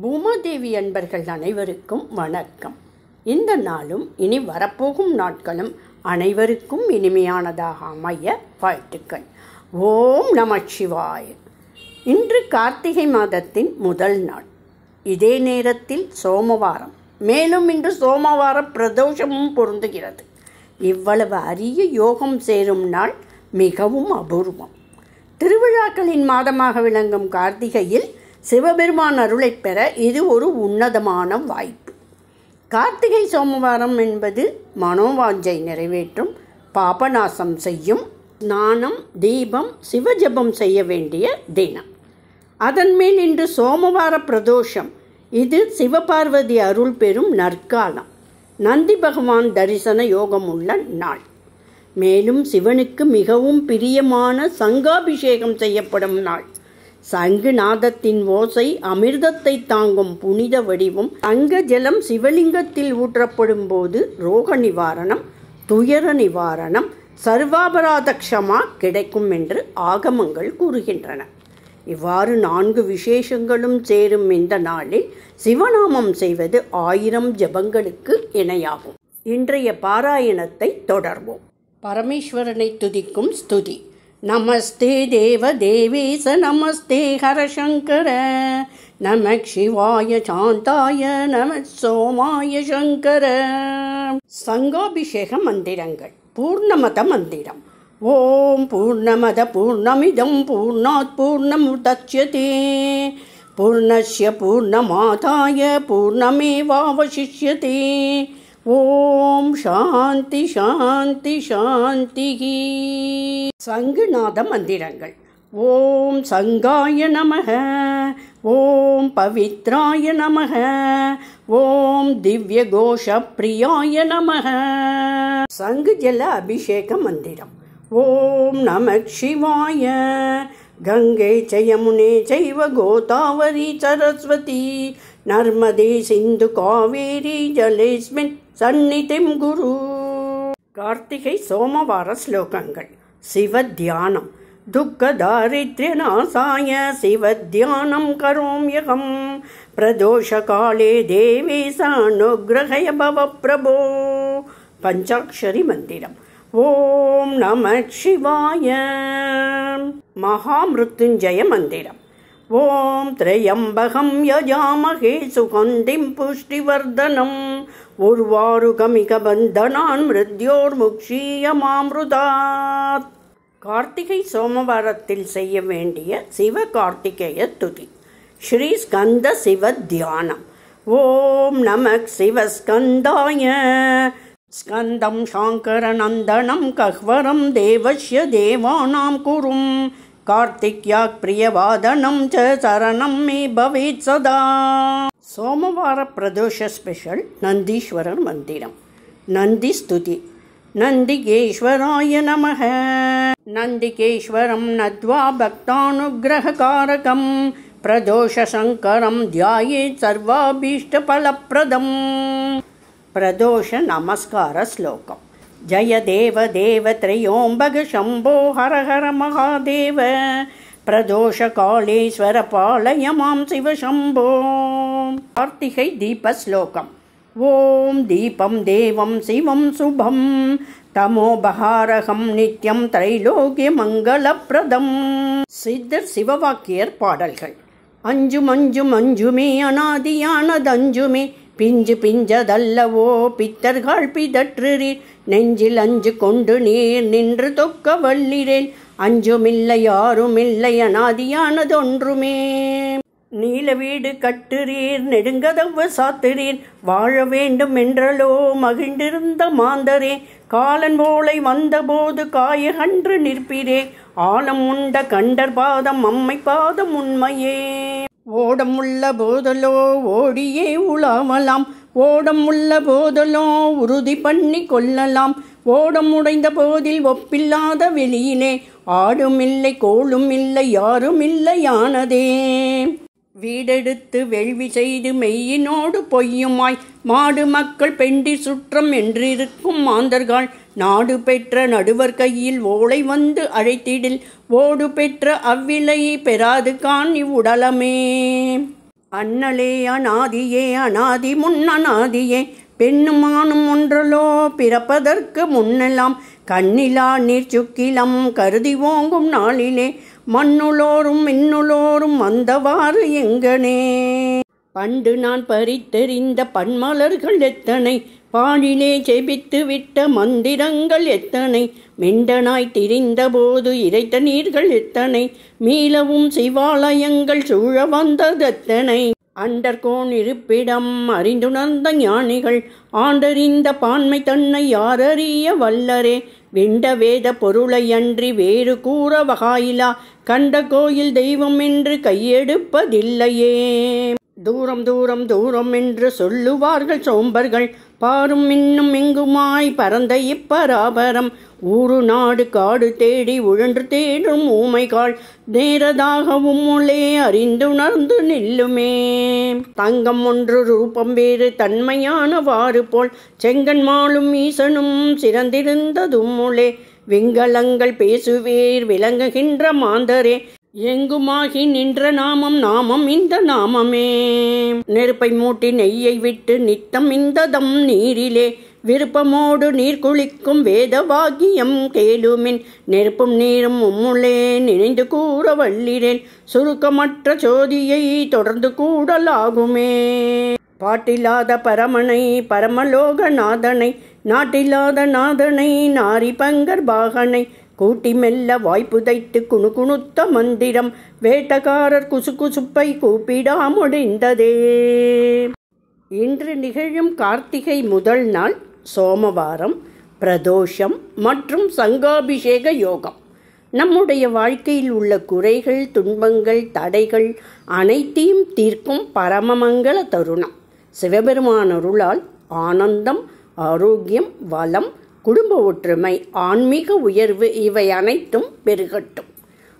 பூமாதேவி அன்பர்கள் அனைவருக்கும் வணக்கம். இந்த நாளும் இனி வரப்போகும் நாட்களும் அனைவருக்கும் இனிமையானதாக அமைய வாழ்த்துக்கள். ஓம் நம சிவாய. இன்று கார்த்திகை மாதத்தின் முதல் நாள். இதே நேரத்தில் சோமவாரம். மேலும் இன்று சோமவார பிரதோஷமும் பொருந்துகிறது. இவ்வளவு அரிய யோகம் சேரும் நாள் மிகவும் அபூர்வம். திருவிழாக்களின் மாதமாக விளங்கும் கார்த்திகையில் சிவபெருமான் அருளை பெற இது ஒரு உன்னதமான வாய்ப்பு. கார்த்திகை சோமவாரம் என்பது மனோவாஞ்சை நிறைவேற்றும், பாபநாசம் செய்யும், ஸ்நானம், தீபம், சிவஜபம் செய்ய வேண்டிய தினம். அதன் மேல் இன்று சோமவார பிரதோஷம். இது சிவபார்வதி அருள் பெறும் நற்காலம். நந்தி பகவான் தரிசன யோகம் உள்ள நாள். மேலும் சிவனுக்கு மிகவும் பிரியமான சங்காபிஷேகம் செய்யப்படும் நாள். சங்கு நாதத்தின் ஓசை அமிர்தத்தை தாங்கும் புனித வடிவும், சங்க ஜலம் சிவலிங்கத்தில் ஊற்றப்படும் போது ரோக நிவாரணம், துயர நிவாரணம், சர்வாபராத க்ஷமா கிடைக்கும் என்று ஆகமங்கள் கூறுகின்றன. இவ்வாறு 4 விசேஷங்களும் சேரும் இந்த நாளில் சிவநாமம் செய்வது 1000 ஜபங்களுக்கு இணையாகும். இன்றைய பாராயணத்தை தொடர்வோம். பரமேஸ்வரனை துதிக்கும் ஸ்துதி. நமஸ்தே தேவ தேவேச நமஸ்தே ஹரசங்கர நம சிவாய சாந்தாய நம சோமாய சங்கர. சங்காபிஷேக மந்திரங்கள். பூர்ணமத மந்திரம். ஓம் பூர்ணமத பூர்ணமிதம் பூர்ணாத் பூர்ணமுதச்யதே பூர்ணஸ்ய பூர்ணமாதாய பூர்ணமேவாவசிஷ்யதே. ஓம் சாந்தி சாந்தி சாந்தி. சங்குநாத மந்திரங்கள். ஓம் சங்காய நமக, ஓம் பவித்ராய நமக, ஓம் திவ்ய கோஷ பிரியாய நமக. சங்கு ஜல அபிஷேக மந்திரம். ஓம் நம சிவாய. கங்கை யமுனே சைவ கோதாவரி சரஸ்வதி நர்மதே சிந்து காவேரி ஜலேஸ்மின் சந்நிதிம் குரு. கார்த்திகை சோமவார ஸ்லோகங்கள். சிவத்தியானம். துக்க தாரித்ர்ய நாசாய சிவத்தியானம் கரோம்யகம் பிரதோஷ காலே தேவேச அனுக்ரஹய பவ பிரபோ. பஞ்சாக்ஷரி மந்திரம். ஓம் நம சிவாய. மகாமிருத்யுஞ்சய மந்திரம். ஓம் த்ரயம்பகம் யஜாமஹே சுகந்திம் புஷ்டிவர்தனம் உர்வாருகமிக பந்தனான் மிருத்யோர் முக்ஷீயமாம்ருதாத். கார்த்திகை சோமவாரத்தில் செய்ய வேண்டிய சிவ கார்த்திகேய துதி. ஸ்ரீ ஸ்கந்த சிவ தியானம். ஓம் நம சிவஸ்கந்தாய. ஸ்கந்தம் சாங்கரநந்தனம் கஹ்வரம் தேவஸ்ய தேவானாம் குரும் கார்த்திக்யாக் பிரியவாதனம் ச சரணம் மே பவேத் சதா. சோமவார பிரதோஷ ஸ்பெஷல் நந்தீஸ்வரர் மந்திரம். நந்தி ஸ்துதி. நந்திகேஸ்வராய நமக. நந்திகேஸ்வரம் நத்வா பக்தானுக்ரஹகாரகம் பிரதோஷ சங்கரம் தியாயேத் சர்வாபீஷ்ட பலப்ரதம். பிரதோஷ நமஸ்கார ஸ்லோகம். ஜய தேவ தேவ த்ரயோம்பக சம்போ ஹர ஹர மகாதேவ பிரதோஷ காளேஸ்வர பாலய மாம் சிவ சம்போ. கார்த்திகை தீப ஸ்லோகம். ஓம் தீபம் தேவம் சிவம் சுபம் தமோபஹாரகம் நித்யம் திரைலோக்கிய மங்களப்பிரதம். சித்தர் சிவவாக்கியர் பாடல்கள். அஞ்சும் அஞ்சும் அஞ்சுமே அநாதியானதஞ்சுமே பிஞ்சு பிஞ்சதல்லவோ பித்தர்கள் பிதற்றுறீர் நெஞ்சில் அஞ்சு கொண்டு நீர் நின்று தொக்க வல்லிரேன் அஞ்சுமில்லை யாருமில்லை அநாதியானதொன்றுமே. நீல வீடு கட்டுறீர் நெடுங்கதவு சாத்துறீர் வாழ வேண்டும் என்றலோ மகிழ்ந்திருந்த மாந்தரே காலன் ஓலை வந்தபோது காயகன்று நிற்பீரே ஆழம் உண்ட கண்டர் பாதம் அம்மை பாதம் உண்மையே. ஓடம் உள்ள போதலோ ஓடியே உலாவலாம் ஓடம் உள்ள போதலோ உறுதி பண்ணி கொள்ளலாம் ஓடம் உடைந்த போதில் ஒப்பில்லாத வெளியிலே ஆடும் இல்லை கோளும் இல்லை யாரும் இல்லையானதே. வீடெடுத்து வேள்வி செய்து மெய்யினோடு பொய்யுமாய் மாடு மக்கள் பெண்டிர் சுற்றம் என்றிருக்கும் மாந்தர்கள் நாடு பெற்ற நடுவர் கையில் ஓலை வந்து அழைத்திடில் ஓடு பெற்ற அவ்விலையை பெறாது காண் இவ்வுடலமே. அண்ணலே அநாதியே அநாதி முன் அநாதியே பெண்ணுமானும் ஒன்றலோ பிறப்பதற்கு முன்னெல்லாம் கண்ணிலா நீர் சுக்கிலம் கருதி ஓங்கும் நாளிலே மண்ணுளோரும் மின்னுளோரும் வந்தவாறு எங்கனே. பண்டு நான் பறித்தெறிந்த பன்மலர்கள் எத்தனை பாடிலே செபித்து விட்ட மந்திரங்கள் எத்தனை மெண்டனாய் திரிந்த போது இறைத்த நீர்கள் எத்தனை மீளவும் சிவாலயங்கள் சூழ வந்ததெத்தனை. அண்டர்கோன் இருப்பிடம் அறிந்துணர்ந்த ஞானிகள் ஆண்டறிந்த பான்மை தன்னை யாரறிய வல்லரே. விண்ட வேத பொருளையன்றி வேறு கூற வகாயிலா கண்ட கோயில் தெய்வம் என்று கையெடுப்பதில்லையே. தூரம் தூரம் தூரம் என்று சொல்லுவார்கள் சோம்பர்கள் பாரும் இன்னும் எங்குமாய் பரந்த இப்பராபரம். ஊரு நாடு காடு தேடி உழன்று தேடும் ஊமைகாள் நேரதாகவும் உள்ளே அறிந்துணர்ந்து நில்லுமே. தங்கம் ஒன்று ரூபம் வேறு தன்மையானவாறு போல் செங்கன்மாளும் ஈசனும் சிறந்திருந்ததும் உள்ளே. விங்கலங்கள் பேசுவேர் விளங்குகின்ற மாந்தரே எங்குமாகி நின்ற நாமம் நாமம் இந்த நாமமே. நெருப்பை மூட்டி நெய்யை விட்டு நித்தம் இந்த தம் நீரிலே விருப்பமோடு நீர் குளிக்கும் வேதவாகியம் கேளுமின். நெருப்பும் நீரும் உம்முள்ளே நினைந்து கூற வல்லிரேன் சுருக்கமற்ற சோதியை தொடர்ந்து கூடலாகுமே. பாட்டில்லாத பரமனை பரமலோகநாதனை நாட்டில்லாத நாதனை நாரி பங்கர் பாகனை கூட்டி மெல்ல வாய்ப்புதைத்து குணுகுணுத்த மந்திரம் வேட்டக்காரர் குசுகுசுப்பை கூப்பிடா முடிந்ததே. இன்று நிகழும் கார்த்திகை முதல் நாள் சோமவாரம் பிரதோஷம் மற்றும் சங்காபிஷேக யோகம். நம்முடைய வாழ்க்கையில் உள்ள குறைகள் துன்பங்கள் தடைகள் அனைத்தையும் தீர்க்கும் பரமமங்கல தருணம். சிவபெருமான் அருளால் ஆனந்தம் ஆரோக்கியம் வளம் குடும்ப ஒற்றுமை ஆன்மீக உயர்வு இவை அனைத்தும் பெருகட்டும்.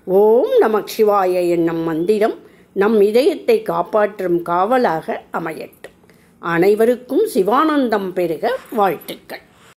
ஓம் நமக் சிவாய என்னும் மந்திரம் நம் இதயத்தை காப்பாற்றும் காவலாக அமையட்டும். அனைவருக்கும் சிவானந்தம் பெருக வாழ்த்துக்கள்.